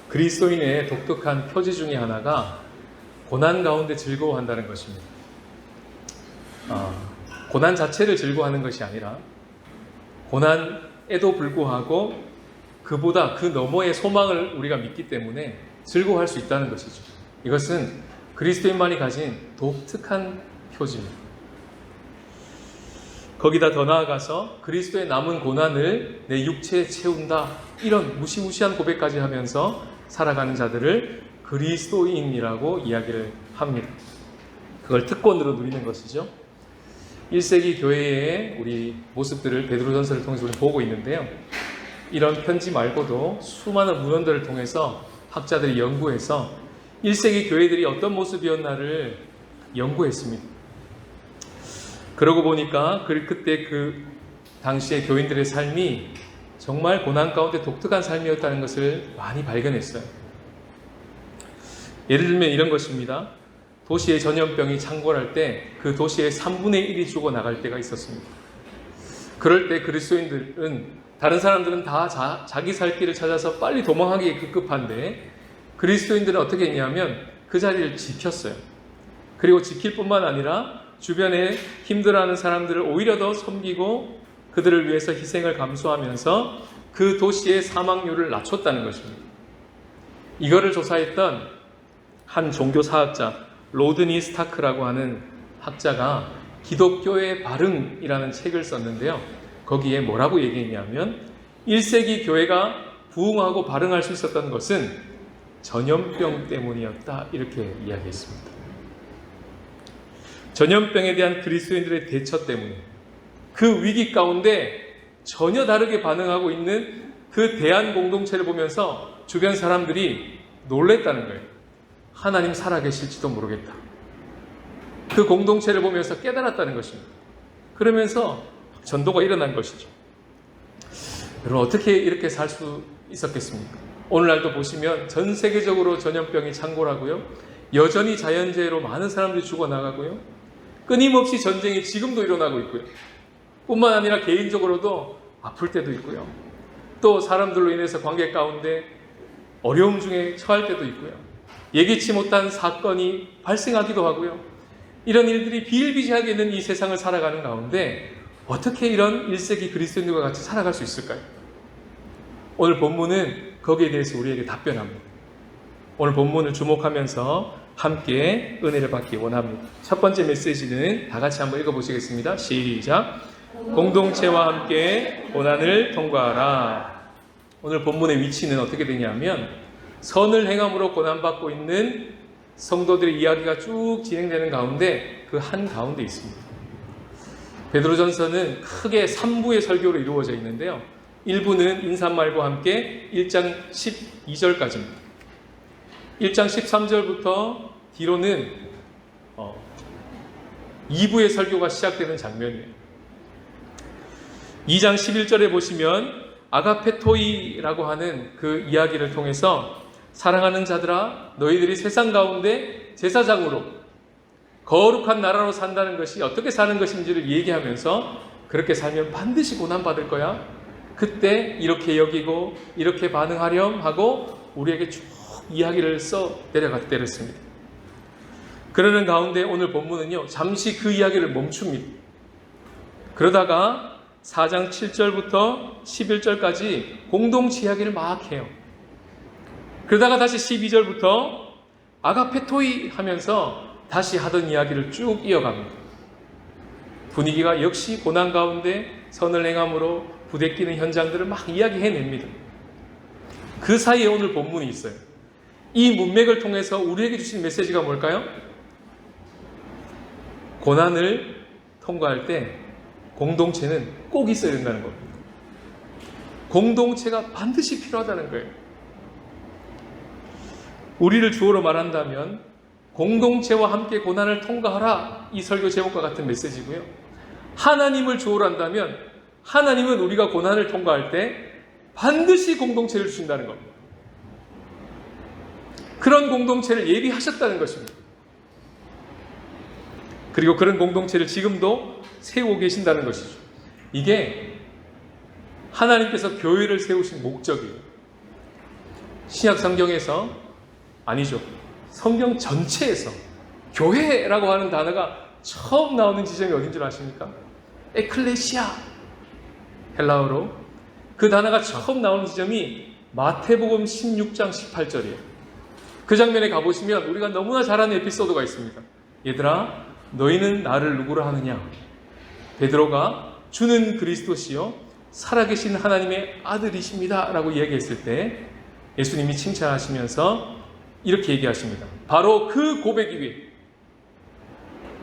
그리스도인의 독특한 표지 중에 하나가 고난 가운데 즐거워한다는 것입니다. 고난 자체를 즐거워하는 것이 아니라 고난에도 불구하고 그보다 그 너머의 소망을 우리가 믿기 때문에 즐거워할 수 있다는 것이죠. 이것은 그리스도인만이 가진 독특한 표지입니다. 거기다 더 나아가서 그리스도의 남은 고난을 내 육체에 채운다, 이런 무시무시한 고백까지 하면서 살아가는 자들을 그리스도인이라고 이야기를 합니다. 그걸 특권으로 누리는 것이죠. 1세기 교회의 우리 모습들을 베드로전서를 통해서 우리는 보고 있는데요. 이런 편지 말고도 수많은 문헌들을 통해서 학자들이 연구해서 1세기 교회들이 어떤 모습이었나를 연구했습니다. 그러고 보니까 그때 그 당시의 교인들의 삶이 정말 고난 가운데 독특한 삶이었다는 것을 많이 발견했어요. 예를 들면 이런 것입니다. 도시의 전염병이 창궐할 때 그 도시의 3분의 1이 죽어나갈 때가 있었습니다. 그럴 때 그리스도인들은, 다른 사람들은 다 자기 살 길을 찾아서 빨리 도망하기에 급급한데 그리스도인들은 어떻게 했냐면 그 자리를 지켰어요. 그리고 지킬 뿐만 아니라 주변에 힘들어하는 사람들을 오히려 더 섬기고 그들을 위해서 희생을 감수하면서 그 도시의 사망률을 낮췄다는 것입니다. 이거를 조사했던 한 종교사학자 로드니 스타크라고 하는 학자가 기독교의 발흥이라는 책을 썼는데요. 거기에 뭐라고 얘기했냐면 1세기 교회가 부흥하고 발흥할 수 있었던 것은 전염병 때문이었다, 이렇게 이야기했습니다. 전염병에 대한 그리스도인들의 대처 때문에 그 위기 가운데 전혀 다르게 반응하고 있는 그 대한 공동체를 보면서 주변 사람들이 놀랬다는 거예요. 하나님 살아계실지도 모르겠다. 그 공동체를 보면서 깨달았다는 것입니다. 그러면서 전도가 일어난 것이죠. 여러분, 어떻게 이렇게 살 수 있었겠습니까? 오늘날도 보시면 전 세계적으로 전염병이 창궐하고요. 여전히 자연재해로 많은 사람들이 죽어나가고요. 끊임없이 전쟁이 지금도 일어나고 있고요. 뿐만 아니라 개인적으로도 아플 때도 있고요. 또 사람들로 인해서 관계 가운데 어려움 중에 처할 때도 있고요. 예기치 못한 사건이 발생하기도 하고요. 이런 일들이 비일비재하게 있는 이 세상을 살아가는 가운데 어떻게 이런 1세기 그리스도인들과 같이 살아갈 수 있을까요? 오늘 본문은 거기에 대해서 우리에게 답변합니다. 오늘 본문을 주목하면서 함께 은혜를 받기 원합니다. 첫 번째 메시지는 다 같이 한번 읽어보시겠습니다. 시작. 공동체와 함께 고난을 통과하라. 오늘 본문의 위치는 어떻게 되냐면 선을 행함으로 고난받고 있는 성도들의 이야기가 쭉 진행되는 가운데 그 한가운데 있습니다. 베드로전서는 크게 3부의 설교로 이루어져 있는데요. 1부는 인사말과 함께 1장 12절까지입니다. 1장 13절부터 뒤로는 2부의 설교가 시작되는 장면이에요. 2장 11절에 보시면 아가페토이라고 하는 그 이야기를 통해서 사랑하는 자들아, 너희들이 세상 가운데 제사장으로 거룩한 나라로 산다는 것이 어떻게 사는 것인지를 얘기하면서 그렇게 살면 반드시 고난받을 거야. 그때 이렇게 여기고 이렇게 반응하렴 하고 우리에게 쭉 이야기를 써 내려갔습니다. 그러는 가운데 오늘 본문은요, 잠시 그 이야기를 멈춥니다. 그러다가 4장 7절부터 11절까지 공동체 이야기를 막 해요. 그러다가 다시 12절부터 아가페토이 하면서 다시 하던 이야기를 쭉 이어갑니다. 분위기가 역시 고난 가운데 선을 행함으로 부대끼는 현장들을 막 이야기해냅니다. 그 사이에 오늘 본문이 있어요. 이 문맥을 통해서 우리에게 주신 메시지가 뭘까요? 고난을 통과할 때 공동체는 꼭 있어야 된다는 겁니다. 공동체가 반드시 필요하다는 거예요. 우리를 주어로 말한다면 공동체와 함께 고난을 통과하라, 이 설교 제목과 같은 메시지고요. 하나님을 주어로 한다면 하나님은 우리가 고난을 통과할 때 반드시 공동체를 주신다는 겁니다. 그런 공동체를 예비하셨다는 것입니다. 그리고 그런 공동체를 지금도 세우고 계신다는 것이죠. 이게 하나님께서 교회를 세우신 목적이에요. 신약 성경에서, 아니죠, 성경 전체에서 교회라고 하는 단어가 처음 나오는 지점이 어딘 줄 아십니까? 에클레시아, 헬라어로. 그 단어가 처음 나오는 지점이 마태복음 16장 18절이에요. 그 장면에 가보시면 우리가 너무나 잘 아는 에피소드가 있습니다. 얘들아, 너희는 나를 누구라 하느냐? 베드로가 주는 그리스도시요 살아계신 하나님의 아들이십니다 라고 이야기했을 때 예수님이 칭찬하시면서 이렇게 얘기하십니다. 바로 그 고백 위에,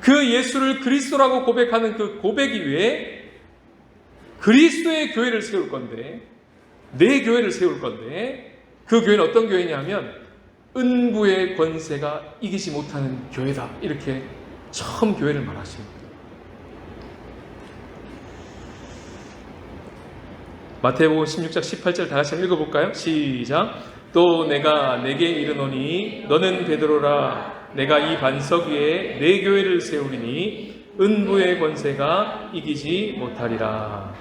그 예수를 그리스도라고 고백하는 그 고백 위에 그리스도의 교회를 세울 건데, 내 교회를 세울 건데, 그 교회는 어떤 교회냐면 은부의 권세가 이기지 못하는 교회다. 이렇게 처음 교회를 말하십니다. 마태복음 16장 18절 다 같이 한번 읽어볼까요? 시작. 또 내가 내게 이르노니 너는 베드로라. 내가 이 반석 위에 내 교회를 세우리니 은부의 권세가 이기지 못하리라.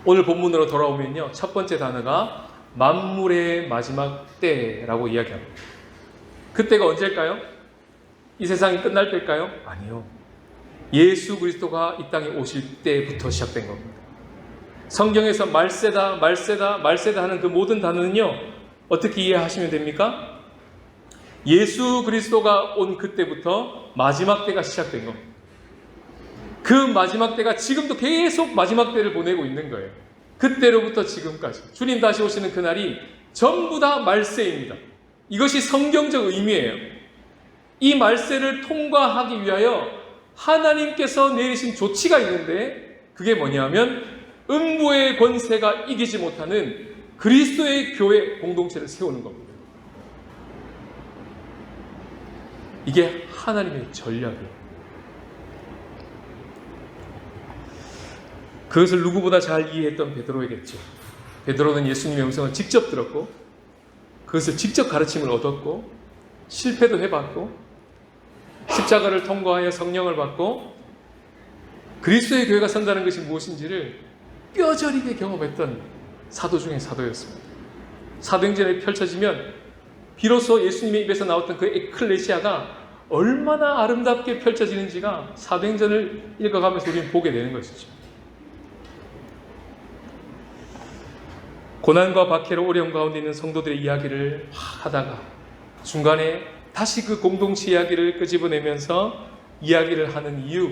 오늘 본문으로 돌아오면요, 첫 번째 단어가 만물의 마지막 때라고 이야기합니다. 그때가 언제일까요? 이 세상이 끝날 때일까요? 아니요. 예수 그리스도가 이 땅에 오실 때부터 시작된 겁니다. 성경에서 말세다, 말세다, 말세다 하는 그 모든 단어는요, 어떻게 이해하시면 됩니까? 예수 그리스도가 온 그때부터 마지막 때가 시작된 겁니다. 그 마지막 때가 지금도 계속 마지막 때를 보내고 있는 거예요. 그때로부터 지금까지 주님 다시 오시는 그날이 전부 다 말세입니다. 이것이 성경적 의미예요. 이 말세를 통과하기 위하여 하나님께서 내리신 조치가 있는데, 그게 뭐냐면 음부의 권세가 이기지 못하는 그리스도의 교회 공동체를 세우는 겁니다. 이게 하나님의 전략이에요. 그것을 누구보다 잘 이해했던 베드로에겠죠. 베드로는 예수님의 음성을 직접 들었고 그것을 직접 가르침을 얻었고 실패도 해봤고 십자가를 통과하여 성령을 받고 그리스도의 교회가 선다는 것이 무엇인지를 뼈저리게 경험했던 사도 중에 사도였습니다. 사도행전에 펼쳐지면 비로소 예수님의 입에서 나왔던 그 에클레시아가 얼마나 아름답게 펼쳐지는지가 사도행전을 읽어가면서 우리는 보게 되는 것이죠. 고난과 박해로 어려움 가운데 있는 성도들의 이야기를 하다가 중간에 다시 그 공동체 이야기를 끄집어내면서 이야기를 하는 이유,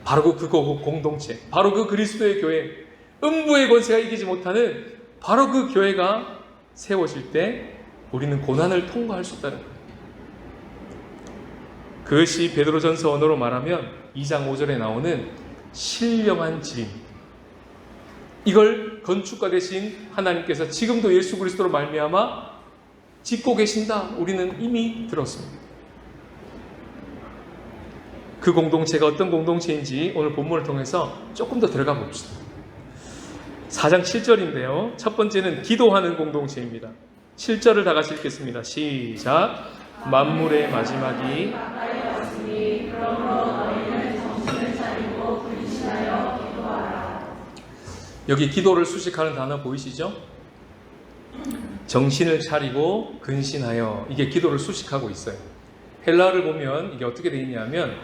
바로 그 공동체, 바로 그 그리스도의 교회, 음부의 권세가 이기지 못하는 바로 그 교회가 세워질 때 우리는 고난을 통과할 수 있다는 거예요. 그것이 베드로전서 언어로 말하면 2장 5절에 나오는 신령한 집입니다. 이걸 건축가 되신 하나님께서 지금도 예수 그리스도로 말미암아 짓고 계신다, 우리는 이미 들었습니다. 그 공동체가 어떤 공동체인지 오늘 본문을 통해서 조금 더 들어가 봅시다. 4장 7절인데요. 첫 번째는 기도하는 공동체입니다. 7절을 다 같이 읽겠습니다. 시작. 만물의 마지막이 여기 기도를 수식하는 단어 보이시죠? 정신을 차리고 근신하여, 이게 기도를 수식하고 있어요. 헬라어를 보면 이게 어떻게 되어 있냐면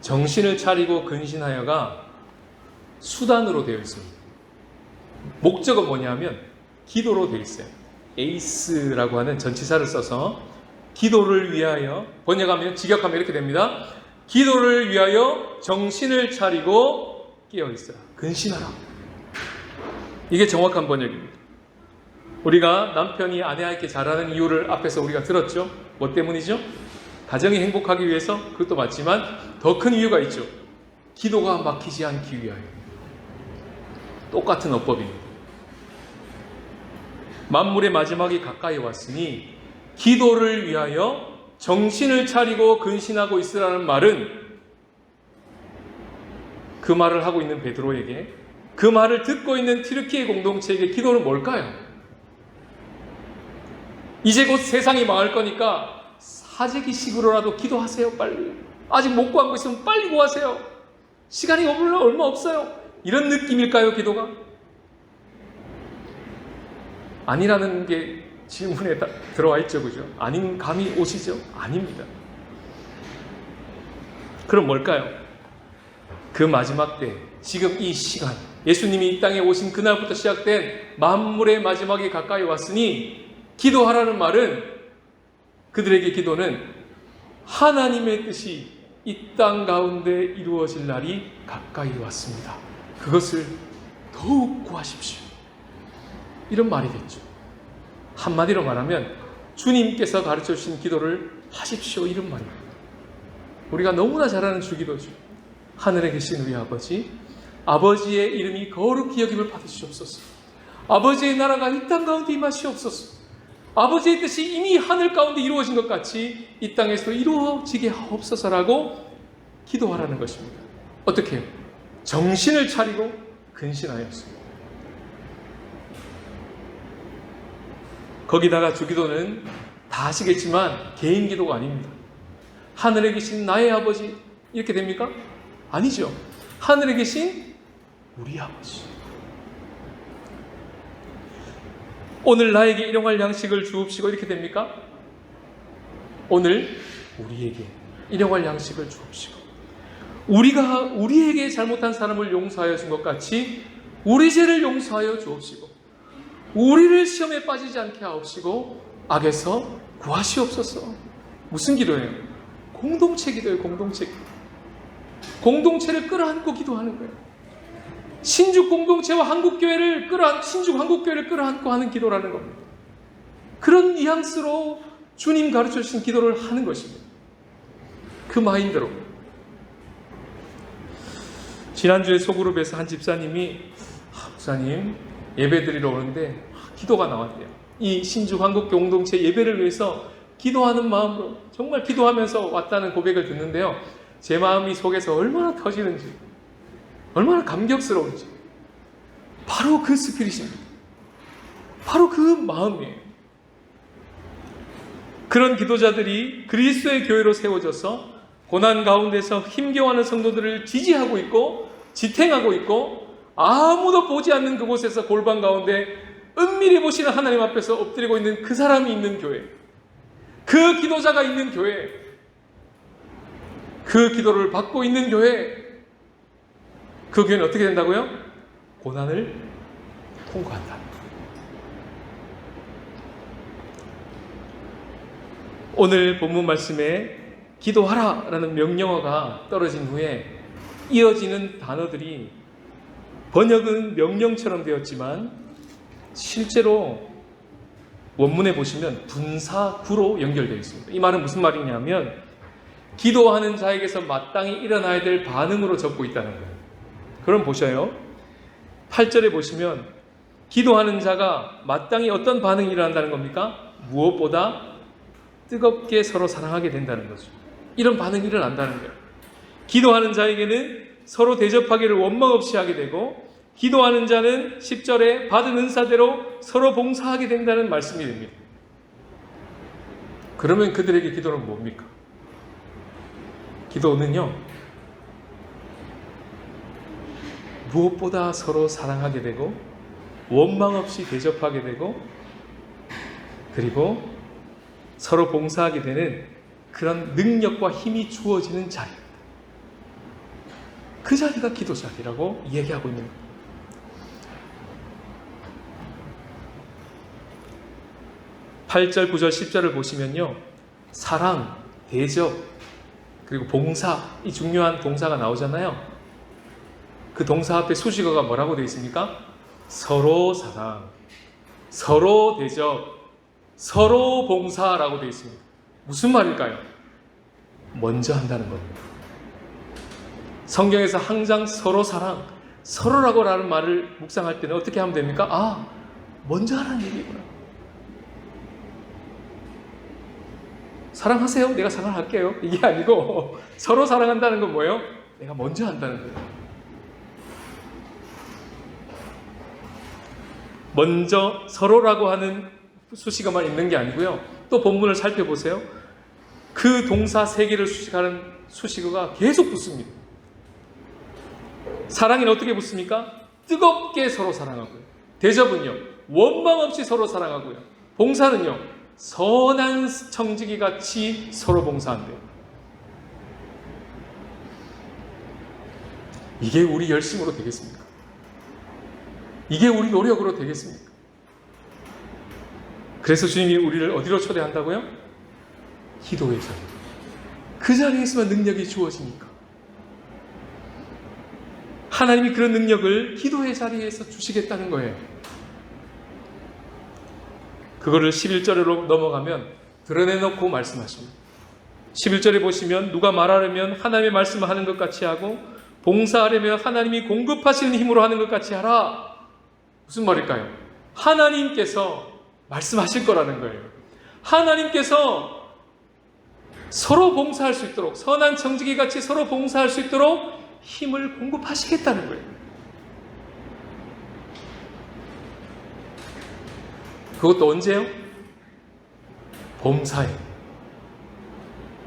정신을 차리고 근신하여가 수단으로 되어 있습니다. 목적은 뭐냐면 기도로 되어 있어요. 에이스라고 하는 전치사를 써서 기도를 위하여, 번역하면 직역하면 이렇게 됩니다. 기도를 위하여 정신을 차리고 깨어있어라, 근신하라. 이게 정확한 번역입니다. 우리가 남편이 아내에게 잘하는 이유를 앞에서 우리가 들었죠. 뭐 때문이죠? 가정이 행복하기 위해서, 그것도 맞지만 더 큰 이유가 있죠. 기도가 막히지 않기 위하여. 똑같은 어법입니다. 만물의 마지막이 가까이 왔으니 기도를 위하여 정신을 차리고 근신하고 있으라는 말은, 그 말을 하고 있는 베드로에게, 그 말을 듣고 있는 튀르키예 공동체에게 기도는 뭘까요? 이제 곧 세상이 망할 거니까 사재기식으로라도 기도하세요. 빨리. 아직 못 구한 거 있으면 빨리 구하세요. 시간이 얼마 없어요. 이런 느낌일까요, 기도가? 아니라는 게 질문에 들어와 있죠. 그죠? 아닌 감이 오시죠? 아닙니다. 그럼 뭘까요? 그 마지막 때, 지금 이 시간, 예수님이 이 땅에 오신 그날부터 시작된 만물의 마지막에 가까이 왔으니 기도하라는 말은, 그들에게 기도는 하나님의 뜻이 이 땅 가운데 이루어질 날이 가까이 왔습니다. 그것을 더욱 구하십시오. 이런 말이겠죠. 한마디로 말하면 주님께서 가르쳐 주신 기도를 하십시오. 이런 말입니다. 우리가 너무나 잘 아는 주기도죠. 하늘에 계신 우리 아버지, 아버지의 이름이 거룩히 여김을 받으시옵소서. 아버지의 나라가 이 땅 가운데 임하시옵소서. 아버지의 뜻이 이미 하늘 가운데 이루어진 것 같이 이 땅에서 이루어지게 하옵소서라고 기도하라는 것입니다. 어떻게 해요? 정신을 차리고 근신하였습니다. 거기다가 주기도는 다 아시겠지만 개인 기도가 아닙니다. 하늘에 계신 나의 아버지 이렇게 됩니까? 아니죠. 하늘에 계신 우리 아버지, 오늘 나에게 일용할 양식을 주옵시고 이렇게 됩니까? 오늘 우리에게 일용할 양식을 주옵시고, 우리가 우리에게 잘못한 사람을 용서하여 준 것 같이 우리 죄를 용서하여 주옵시고, 우리를 시험에 빠지지 않게 하옵시고 악에서 구하시옵소서. 무슨 기도예요? 공동체 기도예요. 공동체 기도. 공동체를 끌어안고 기도하는 거예요. 신죽 공동체와 한국교회를 신죽 한국교회를 끌어안고 하는 기도라는 겁니다. 그런 뉘앙스로 주님 가르쳐 주신 기도를 하는 것입니다. 그 마인드로. 지난주에 소그룹에서 한 집사님이 목사님 예배 드리러 오는데 기도가 나왔대요. 이 신죽 한국교회 공동체 예배를 위해서 기도하는 마음으로 정말 기도하면서 왔다는 고백을 듣는데요. 제 마음이 속에서 얼마나 터지는지, 얼마나 감격스러운지, 바로 그 스피릿입니다. 바로 그 마음이에요. 그런 기도자들이 그리스도의 교회로 세워져서 고난 가운데서 힘겨워하는 성도들을 지지하고 있고 지탱하고 있고, 아무도 보지 않는 그곳에서 골방 가운데 은밀히 보시는 하나님 앞에서 엎드리고 있는 그 사람이 있는 교회, 그 기도자가 있는 교회, 그 기도를 받고 있는 교회, 그 교회는 어떻게 된다고요? 고난을 통과한다. 오늘 본문 말씀에 기도하라 라는 명령어가 떨어진 후에 이어지는 단어들이 번역은 명령처럼 되었지만 실제로 원문에 보시면 분사구로 연결되어 있습니다. 이 말은 무슨 말이냐면 기도하는 자에게서 마땅히 일어나야 될 반응으로 적고 있다는 거예요. 그럼 보셔요. 8절에 보시면 기도하는 자가 마땅히 어떤 반응이 일어난다는 겁니까? 무엇보다 뜨겁게 서로 사랑하게 된다는 거죠. 이런 반응이 일어난다는 거예요. 기도하는 자에게는 서로 대접하기를 원망 없이 하게 되고, 기도하는 자는 10절에 받은 은사대로 서로 봉사하게 된다는 말씀이 됩니다. 그러면 그들에게 기도는 뭡니까? 기도는요, 무엇보다 서로 사랑하게 되고 원망 없이 대접하게 되고 그리고 서로 봉사하게 되는 그런 능력과 힘이 주어지는 자리입니다. 그 자리가 기도 자리라고 얘기하고 있는 겁니다. (8절, 9절, 10절을) 보시면요, 사랑, 대접, 그리고 봉사, 이 중요한 동사가 나오잖아요. 그 동사 앞에 수식어가 뭐라고 되어 있습니까? 서로 사랑, 서로 대접, 서로 봉사라고 되어 있습니다. 무슨 말일까요? 먼저 한다는 겁니다. 성경에서 항상 서로 사랑, 서로라고 라는 말을 묵상할 때는 어떻게 하면 됩니까? 아, 먼저 하라는 얘기구나. 사랑하세요. 내가 사랑할게요. 이게 아니고 서로 사랑한다는 건 뭐예요? 내가 먼저 한다는 거예요. 먼저 서로라고 하는 수식어만 있는 게 아니고요. 또 본문을 살펴보세요. 그 동사 세 개를 수식하는 수식어가 계속 붙습니다. 사랑에는 어떻게 붙습니까? 뜨겁게 서로 사랑하고요. 대접은요, 원망 없이 서로 사랑하고요. 봉사는요, 선한 청지기 같이 서로 봉사한대요. 이게 우리 열심으로 되겠습니까? 이게 우리 노력으로 되겠습니까? 그래서 주님이 우리를 어디로 초대한다고요? 기도의 자리. 그 자리에 있으면 능력이 주어지니까. 하나님이 그런 능력을 기도의 자리에서 주시겠다는 거예요. 그거를 11절로 넘어가면 드러내놓고 말씀하십니다. 11절에 보시면 누가 말하려면 하나님의 말씀을 하는 것 같이 하고 봉사하려면 하나님이 공급하시는 힘으로 하는 것 같이 하라. 무슨 말일까요? 하나님께서 말씀하실 거라는 거예요. 하나님께서 서로 봉사할 수 있도록, 선한 청지기 같이 서로 봉사할 수 있도록 힘을 공급하시겠다는 거예요. 그것도 언제요? 범사에.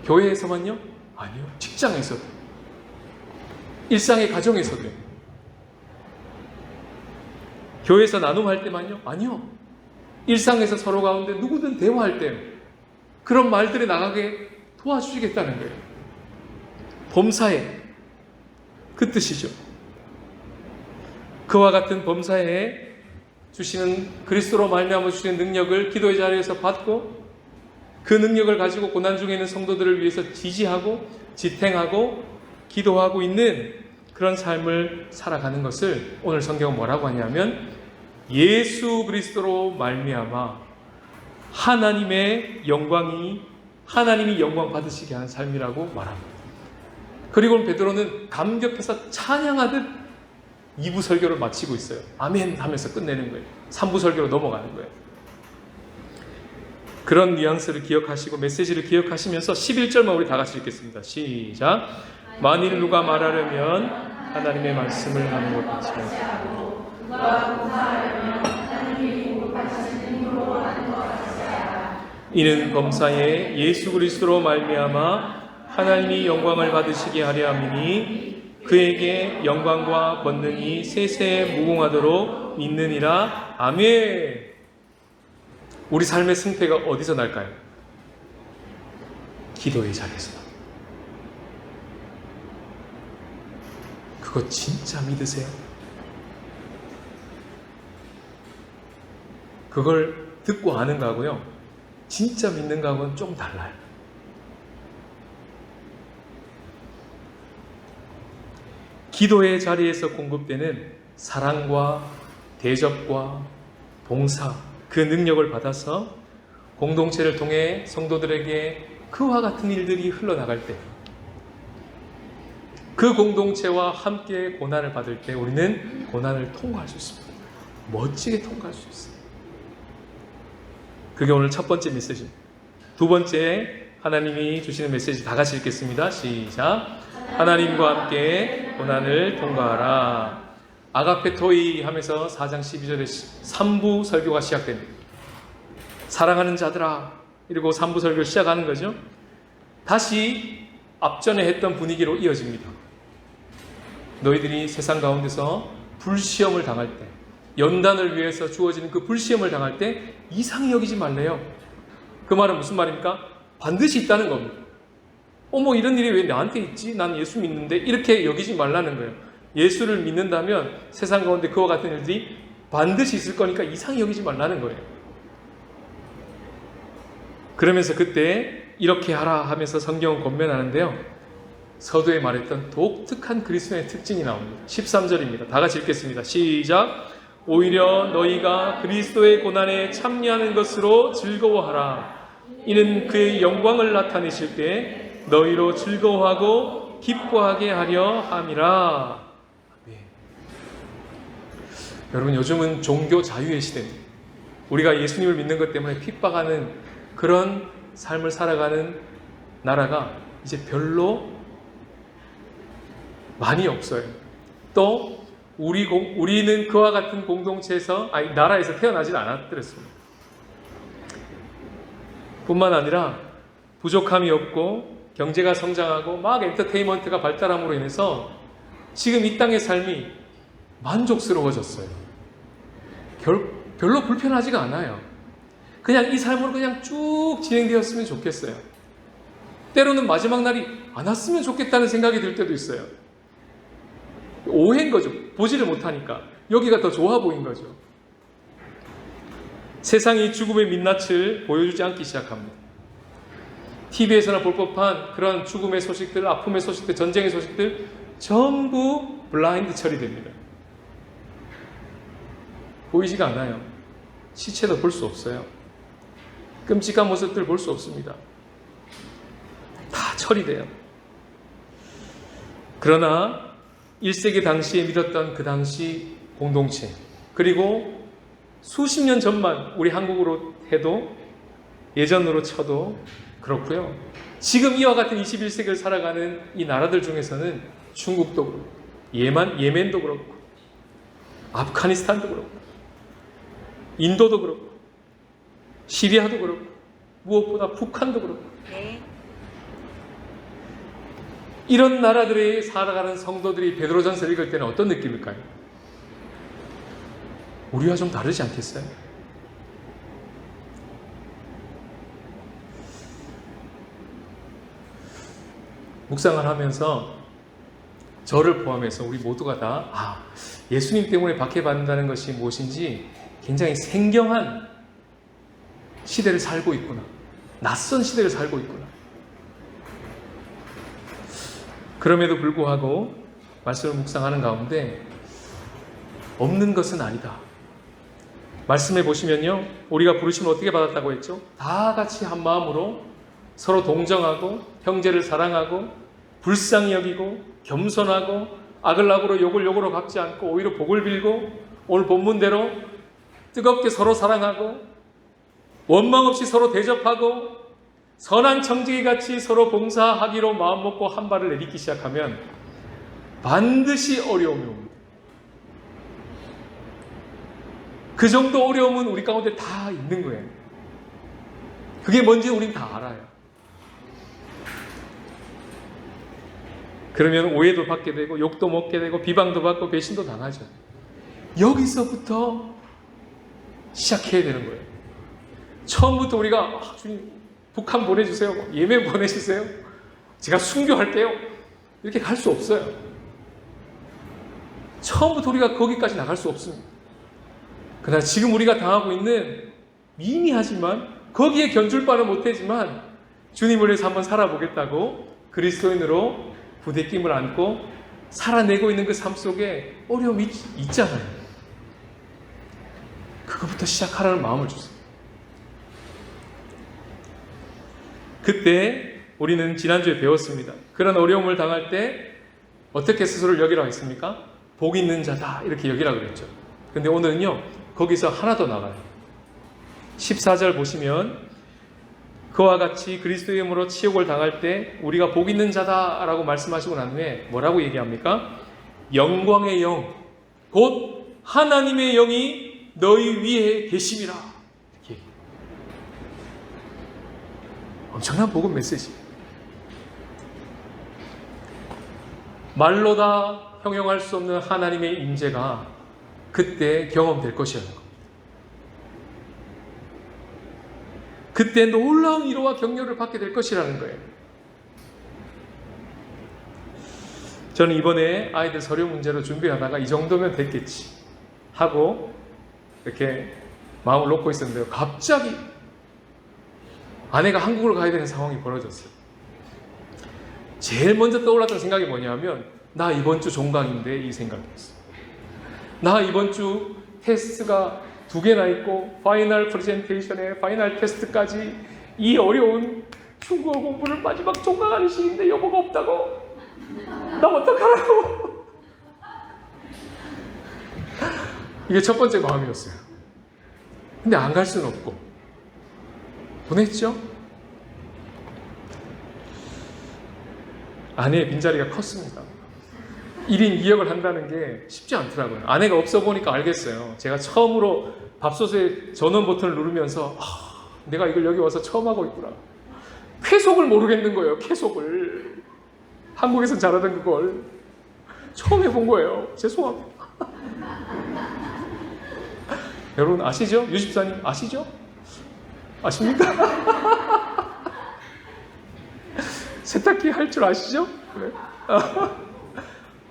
교회에서만요? 아니요. 직장에서도. 일상의 가정에서도요. 교회에서 나눔할 때만요? 아니요. 일상에서 서로 가운데 누구든 대화할 때 그런 말들이 나가게 도와주시겠다는 거예요. 범사에. 그 뜻이죠. 그와 같은 범사에 주시는 그리스도로 말미암아 주시는 능력을 기도의 자리에서 받고 그 능력을 가지고 고난 중에 있는 성도들을 위해서 지지하고 지탱하고 기도하고 있는 그런 삶을 살아가는 것을 오늘 성경은 뭐라고 하냐면 예수 그리스도로 말미암아 하나님이 영광 받으시게 하는 삶이라고 말합니다. 그리고 베드로는 감격해서 찬양하듯 2부 설교를 마치고 있어요. 아멘 하면서 끝내는 거예요. 3부 설교로 넘어가는 거예요. 그런 뉘앙스를 기억하시고 메시지를 기억하시면서 11절만 우리 다 같이 읽겠습니다. 시작. 만일 누가 말하려면 하나님의 말씀을 하는 것 같이 하고 누가 봉사하려면 하나님이 공급하시는 힘으로 하는 것 같이 하라. 이는 범사에 예수 그리스도로 말미암아 하나님이 영광을 받으시게 하려 함이니 그에게 영광과 권능이 세세 무궁하도록 있느니라. 아멘. 우리 삶의 승패가 어디서 날까요? 기도의 자리에서. 그거 진짜 믿으세요? 그걸 듣고 아는 거하고요, 진짜 믿는 거하고는 좀 달라요. 기도의 자리에서 공급되는 사랑과 대접과 봉사, 그 능력을 받아서 공동체를 통해 성도들에게 그와 같은 일들이 흘러나갈 때, 그 공동체와 함께 고난을 받을 때 우리는 고난을 통과할 수 있습니다. 멋지게 통과할 수 있어요. 그게 오늘 첫 번째 메시지입니다. 두 번째, 하나님이 주시는 메시지 다 같이 읽겠습니다. 시작. 하나님과 함께 고난을 통과하라. 아가페토이 하면서 4장 12절에 3부 설교가 시작됩니다. 사랑하는 자들아, 이러고 3부 설교를 시작하는 거죠. 다시 앞전에 했던 분위기로 이어집니다. 너희들이 세상 가운데서 불시험을 당할 때, 연단을 위해서 주어지는 그 불시험을 당할 때 이상히 여기지 말래요. 그 말은 무슨 말입니까? 반드시 있다는 겁니다. 어머, 이런 일이 왜 나한테 있지? 난 예수 믿는데. 이렇게 여기지 말라는 거예요. 예수를 믿는다면 세상 가운데 그와 같은 일들이 반드시 있을 거니까 이상히 여기지 말라는 거예요. 그러면서 그때 이렇게 하라 하면서 성경은 권면하는데요, 서두에 말했던 독특한 그리스도의 특징이 나옵니다. 13절입니다. 다 같이 읽겠습니다. 시작. 오히려 너희가 그리스도의 고난에 참여하는 것으로 즐거워하라. 이는 그의 영광을 나타내실 때 너희로 즐거워하고 기뻐하게 하려 함이라. 네. 여러분, 요즘은 종교 자유의 시대입니다. 우리가 예수님을 믿는 것 때문에 핍박하는 그런 삶을 살아가는 나라가 이제 별로 많이 없어요. 또 우리는 그와 같은 공동체에서, 나라에서 태어나질 않았더랬습니다. 뿐만 아니라 부족함이 없고 경제가 성장하고 막 엔터테인먼트가 발달함으로 인해서 지금 이 땅의 삶이 만족스러워졌어요. 별로 불편하지가 않아요. 그냥 이 삶으로 그냥 쭉 진행되었으면 좋겠어요. 때로는 마지막 날이 안 왔으면 좋겠다는 생각이 들 때도 있어요. 오해인 거죠. 보지를 못하니까. 여기가 더 좋아 보인 거죠. 세상이 죽음의 민낯을 보여주지 않기 시작합니다. TV에서나 볼 법한 그런 죽음의 소식들, 아픔의 소식들, 전쟁의 소식들 전부 블라인드 처리됩니다. 보이지가 않아요. 시체도 볼 수 없어요. 끔찍한 모습들 볼 수 없습니다. 다 처리돼요. 그러나 1세기 당시에 믿었던 그 당시 공동체, 그리고 수십 년 전만 우리 한국으로 해도, 예전으로 쳐도 그렇고요. 지금 이와 같은 21세기를 살아가는 이 나라들 중에서는 중국도 그렇고, 예멘도 그렇고, 아프가니스탄도 그렇고, 인도도 그렇고, 시리아도 그렇고, 무엇보다 북한도 그렇고, 이런 나라들에 살아가는 성도들이 베드로전서를 읽을 때는 어떤 느낌일까요? 우리와 좀 다르지 않겠어요? 묵상을 하면서 저를 포함해서 우리 모두가 다 예수님 때문에 박해받는다는 것이 무엇인지 굉장히 생경한 시대를 살고 있구나. 낯선 시대를 살고 있구나. 그럼에도 불구하고 말씀을 묵상하는 가운데 없는 것은 아니다. 말씀해 보시면요, 우리가 부르심을 어떻게 받았다고 했죠? 다 같이 한 마음으로 서로 동정하고 형제를 사랑하고 불쌍히 여기고 겸손하고 악을 악으로 욕을 욕으로 갚지 않고 오히려 복을 빌고 오늘 본문대로 뜨겁게 서로 사랑하고 원망 없이 서로 대접하고 선한 청지기같이 서로 봉사하기로 마음먹고 한 발을 내딛기 시작하면 반드시 어려움이 옵니다. 그 정도 어려움은 우리 가운데 다 있는 거예요. 그게 뭔지 우린 다 알아요. 그러면 오해도 받게 되고 욕도 먹게 되고 비방도 받고 배신도 당하죠. 여기서부터 시작해야 되는 거예요. 처음부터 우리가 주님 북한 보내주세요, 예멘 보내주세요, 제가 순교할게요, 이렇게 갈 수 없어요. 처음부터 우리가 거기까지 나갈 수 없습니다. 그러나 지금 우리가 당하고 있는 미미하지만 거기에 견줄 바는 못하지만 주님을 위해서 한번 살아보겠다고 그리스도인으로 부대낌을 안고 살아내고 있는 그 삶 속에 어려움이 있잖아요. 그거부터 시작하라는 마음을 주세요. 그때 우리는 지난주에 배웠습니다. 그런 어려움을 당할 때 어떻게 스스로를 여기라고 했습니까? 복 있는 자다 이렇게 여기라고 그랬죠. 근데 오늘은요, 거기서 하나 더 나가요. 14절 보시면 그와 같이 그리스도의 이름으로 치욕을 당할 때 우리가 복 있는 자다라고 말씀하시고 난 후에 뭐라고 얘기합니까? 영광의 영, 곧 하나님의 영이 너희 위에 계심이라. 이렇게 엄청난 복음 메시지. 말로 다 형용할 수 없는 하나님의 임재가 그때 경험될 것이라는 겁니다. 그때 놀라운 위로와 격려를 받게 될 것이라는 거예요. 저는 이번에 아이들 서류 문제로 준비하다가 이 정도면 됐겠지 하고 이렇게 마음을 놓고 있었는데요, 갑자기 아내가 한국을 가야 되는 상황이 벌어졌어요. 제일 먼저 떠올랐던 생각이 뭐냐면, 나 이번 주 종강인데 이 생각이었어요. 나 이번 주 테스트가 2개나 있고 파이널 프레젠테이션에 파이널 테스트까지 이 어려운 중국어 공부를 마지막 종강하는 시기인데 여보가 없다고? 나 어떡하라고? 이게 첫 번째 마음이었어요. 근데 안 갈 수는 없고 보냈죠? 아내의 빈자리가 컸습니다. 1인 2역을 한다는 게 쉽지 않더라고요. 아내가 없어 보니까 알겠어요. 제가 처음으로 밥솥에 전원 버튼을 누르면서 내가 이걸 여기 와서 처음 하고 있구나. 쾌속을 모르겠는 거예요. 쾌속을. 한국에서 잘하던 그걸 처음 해본 거예요. 죄송합니다. 여러분 아시죠? 유십사님 아시죠? 아십니까? 세탁기 할 줄 아시죠? 그래.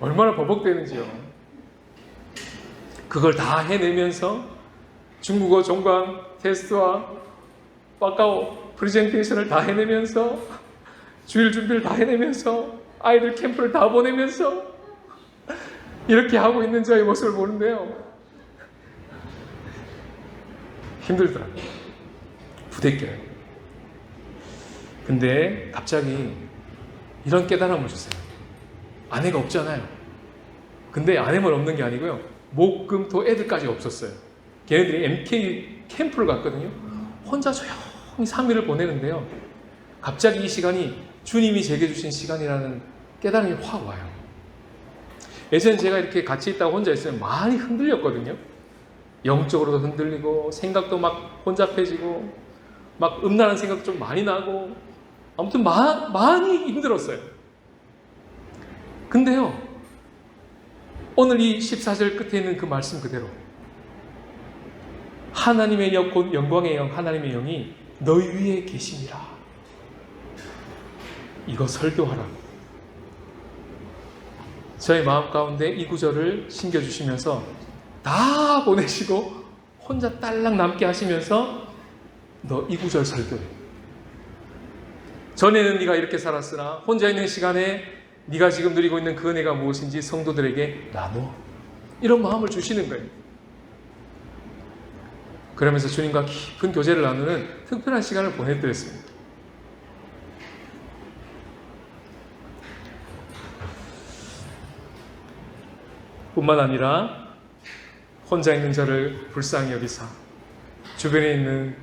얼마나 버벅대는지요. 그걸 다 해내면서 중국어 종강 테스트와 빠까오 프레젠테이션을 다 해내면서 주일 준비를 다 해내면서 아이들 캠프를 다 보내면서 이렇게 하고 있는 저의 모습을 보는데요. 힘들더라고요. 부대껴요. 근데 갑자기 이런 깨달음을 주세요. 아내가 없잖아요. 근데 아내만 없는 게 아니고요. 목, 금, 토 애들까지 없었어요. 걔네들이 MK 캠프를 갔거든요. 혼자 조용히 3일을 보내는데요. 갑자기 이 시간이 주님이 제게 주신 시간이라는 깨달음이 확 와요. 예전에 제가 이렇게 같이 있다가 혼자 있으면 많이 흔들렸거든요. 영적으로도 흔들리고 생각도 막 혼잡해지고 막 음란한 생각도 좀 많이 나고 아무튼 많이 힘들었어요. 근데요, 오늘 이 14절 끝에 있는 그 말씀 그대로 하나님의 영, 곧 영광의 영, 하나님의 영이 너희 위에 계시니라. 이거 설교하라고. 저의 마음 가운데 이 구절을 심겨주시면서 다 보내시고 혼자 딸랑 남게 하시면서 너 이 구절 설교해. 전에는 네가 이렇게 살았으나 혼자 있는 시간에 네가 지금 누리고 있는 그 은혜가 무엇인지 성도들에게 나눠. 이런 마음을 주시는 거예요. 그러면서 주님과 깊은 교제를 나누는 특별한 시간을 보내드렸습니다. 뿐만 아니라 혼자 있는 저를 불쌍히 여기사 주변에 있는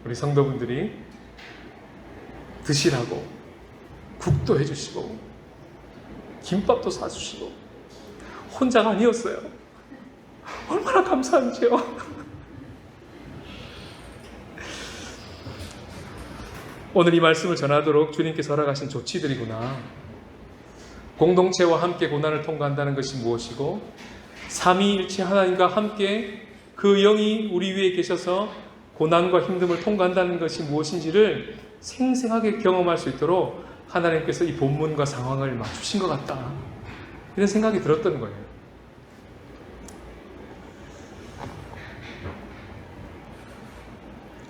우리 성도분들이 드시라고 국도 해주시고 김밥도 사주시고 혼자가 아니었어요. 얼마나 감사한지요. 오늘 이 말씀을 전하도록 주님께서 허락하신 조치들이구나. 공동체와 함께 고난을 통과한다는 것이 무엇이고 삼위일체 하나님과 함께 그 영이 우리 위에 계셔서 고난과 힘듦을 통과한다는 것이 무엇인지를 생생하게 경험할 수 있도록 하나님께서 이 본문과 상황을 맞추신 것 같다. 이런 생각이 들었던 거예요.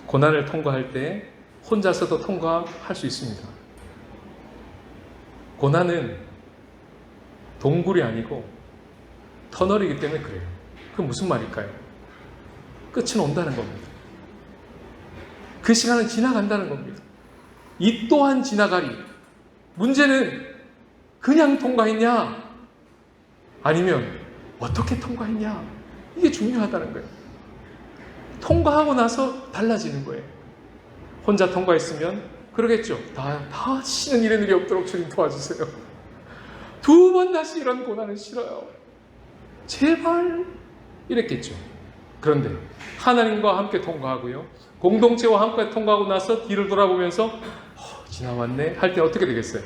고난을 통과할 때 혼자서도 통과할 수 있습니다. 고난은 동굴이 아니고 터널이기 때문에 그래요. 그게 무슨 말일까요? 끝은 온다는 겁니다. 그 시간은 지나간다는 겁니다. 이 또한 지나가리. 문제는 그냥 통과했냐? 아니면 어떻게 통과했냐? 이게 중요하다는 거예요. 통과하고 나서 달라지는 거예요. 혼자 통과했으면 그러겠죠. 다시는 이런 일이 없도록 주님 도와주세요. 두 번 다시 이런 고난은 싫어요. 제발 이랬겠죠. 그런데 하나님과 함께 통과하고요. 공동체와 함께 통과하고 나서 뒤를 돌아보면서 지나왔네 할 때 어떻게 되겠어요?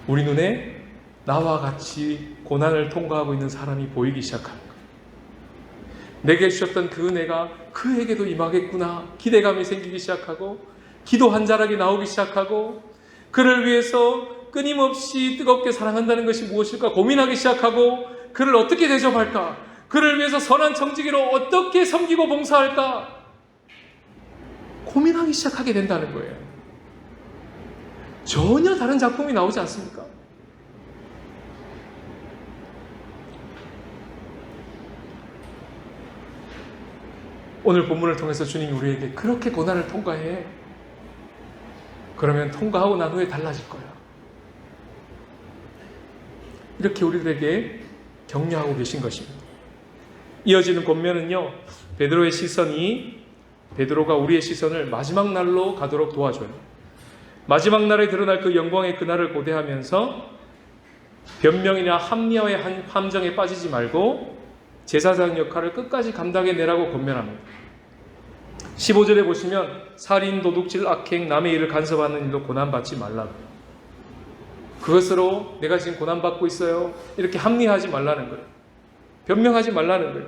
우리 눈에 나와 같이 고난을 통과하고 있는 사람이 보이기 시작합니다. 내게 주셨던 그 은혜가 그에게도 임하겠구나 기대감이 생기기 시작하고 기도 한 자락이 나오기 시작하고 그를 위해서 끊임없이 뜨겁게 사랑한다는 것이 무엇일까 고민하기 시작하고 그를 어떻게 대접할까 그를 위해서 선한 청지기로 어떻게 섬기고 봉사할까 고민하기 시작하게 된다는 거예요. 전혀 다른 작품이 나오지 않습니까? 오늘 본문을 통해서 주님이 우리에게 그렇게 고난을 통과해. 그러면 통과하고 난 후에 달라질 거야. 이렇게 우리들에게 격려하고 계신 것입니다. 이어지는 권면은요. 베드로가 우리의 시선을 마지막 날로 가도록 도와줘요. 마지막 날에 드러날 그 영광의 그날을 고대하면서 변명이나 합리화의 함정에 빠지지 말고 제사장 역할을 끝까지 감당해내라고 권면합니다. 15절에 보시면 살인, 도둑질, 악행, 남의 일을 간섭하는 일로 고난받지 말라고. 그것으로 내가 지금 고난받고 있어요. 이렇게 합리화하지 말라는 거예요. 변명하지 말라는 거예요.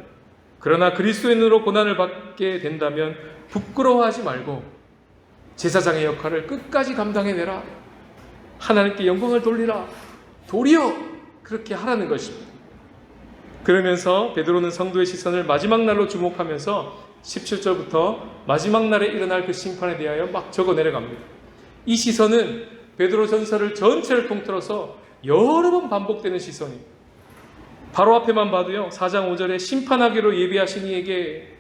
그러나 그리스도인으로 고난을 받게 된다면 부끄러워하지 말고 제사장의 역할을 끝까지 감당해내라. 하나님께 영광을 돌리라. 도리어 그렇게 하라는 것입니다. 그러면서 베드로는 성도의 시선을 마지막 날로 주목하면서 17절부터 마지막 날에 일어날 그 심판에 대하여 막 적어 내려갑니다. 이 시선은 베드로 전서를 전체를 통틀어서 여러 번 반복되는 시선입니다. 바로 앞에만 봐도요, 4장 5절에 심판하기로 예비하신 이에게,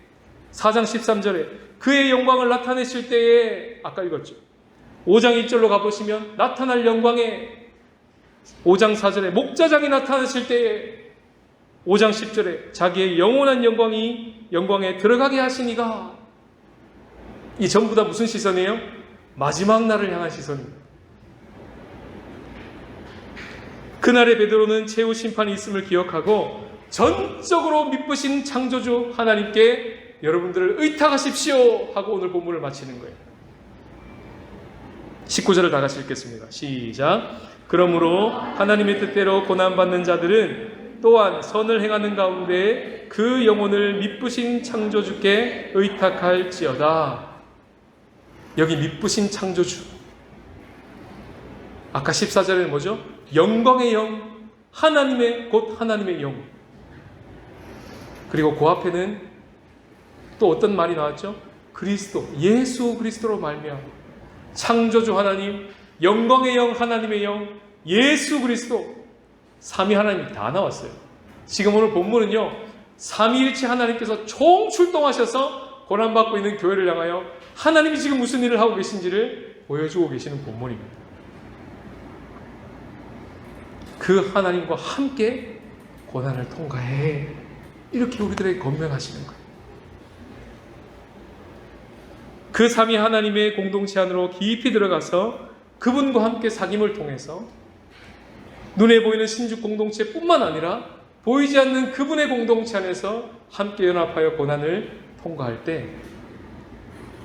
4장 13절에 그의 영광을 나타내실 때에, 아까 읽었죠. 5장 1절로 가보시면 나타날 영광에, 5장 4절에 목자장이 나타나실 때에, 5장 10절에 자기의 영원한 영광에 들어가게 하시니가. 이 전부 다 무슨 시선이에요? 마지막 날을 향한 시선입니다. 그날의 베드로는 최후 심판이 있음을 기억하고 전적으로 미쁘신 창조주 하나님께 여러분들을 의탁하십시오 하고 오늘 본문을 마치는 거예요. 19절을 다 같이 읽겠습니다. 시작. 그러므로 하나님의 뜻대로 고난받는 자들은 또한 선을 행하는 가운데 그 영혼을 미쁘신 창조주께 의탁할지어다. 여기 미쁘신 창조주, 아까 14절에는 뭐죠? 영광의 영, 곧 하나님의 영. 그리고 그 앞에는 또 어떤 말이 나왔죠? 그리스도, 예수 그리스도로 말미암아 창조주 하나님, 영광의 영, 하나님의 영, 예수 그리스도, 삼위 하나님이 다 나왔어요. 지금 오늘 본문은요, 삼위일체 하나님께서 총출동하셔서 고난받고 있는 교회를 향하여 하나님이 지금 무슨 일을 하고 계신지를 보여주고 계시는 본문입니다. 그 하나님과 함께 고난을 통과해. 이렇게 우리들에게 권면하시는 거예요. 그 삼위 하나님의 공동체 안으로 깊이 들어가서 그분과 함께 사귐을 통해서 눈에 보이는 신죽 공동체뿐만 아니라 보이지 않는 그분의 공동체 안에서 함께 연합하여 고난을 통과할 때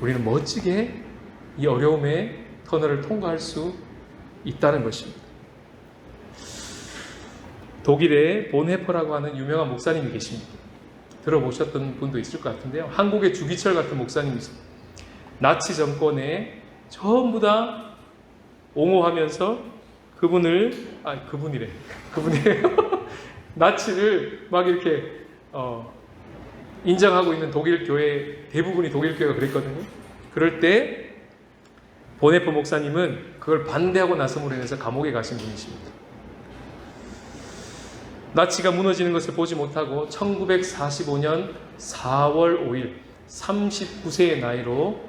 우리는 멋지게 이 어려움의 터널을 통과할 수 있다는 것입니다. 독일에 본헤퍼라고 하는 유명한 목사님이 계십니다. 들어보셨던 분도 있을 것 같은데요. 한국의 주기철 같은 목사님이죠. 나치 정권에 전부 다 옹호하면서 그분이래요. 나치를 막 이렇게 인정하고 있는 독일 교회, 대부분이 독일 교회가 그랬거든요. 그럴 때 본헤퍼 목사님은 그걸 반대하고 나섬으로 인해서 감옥에 가신 분이십니다. 나치가 무너지는 것을 보지 못하고 1945년 4월 5일 39세의 나이로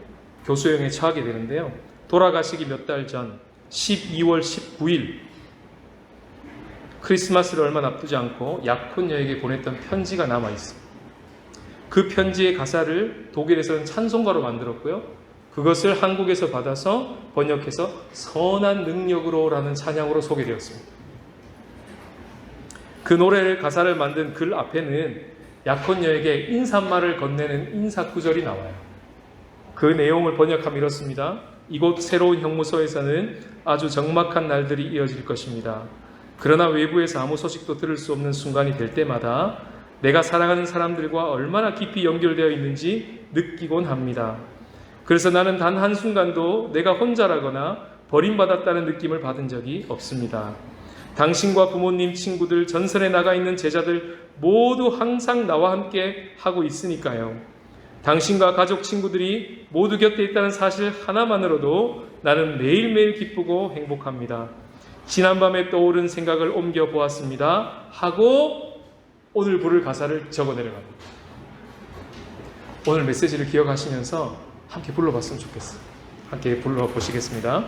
교수형에 처하게 되는데요. 돌아가시기 몇 달 전 12월 19일 크리스마스를 얼마 앞두지 않고 약혼녀에게 보냈던 편지가 남아있습니다. 그 편지의 가사를 독일에서는 찬송가로 만들었고요. 그것을 한국에서 받아서 번역해서 선한 능력으로 라는 찬양으로 소개되었습니다. 그 노래를 가사를 만든 글 앞에는 약혼녀에게 인사말을 건네는 인사구절이 나와요. 그 내용을 번역하면 이렇습니다. 이곳 새로운 형무소에서는 아주 적막한 날들이 이어질 것입니다. 그러나 외부에서 아무 소식도 들을 수 없는 순간이 될 때마다 내가 사랑하는 사람들과 얼마나 깊이 연결되어 있는지 느끼곤 합니다. 그래서 나는 단 한순간도 내가 혼자라거나 버림받았다는 느낌을 받은 적이 없습니다. 당신과 부모님, 친구들, 전선에 나가 있는 제자들 모두 항상 나와 함께 하고 있으니까요. 당신과 가족, 친구들이 모두 곁에 있다는 사실 하나만으로도 나는 매일매일 기쁘고 행복합니다. 지난밤에 떠오른 생각을 옮겨보았습니다. 하고 오늘 부를 가사를 적어 내려갑니다. 오늘 메시지를 기억하시면서 함께 불러봤으면 좋겠어요. 함께 불러보시겠습니다.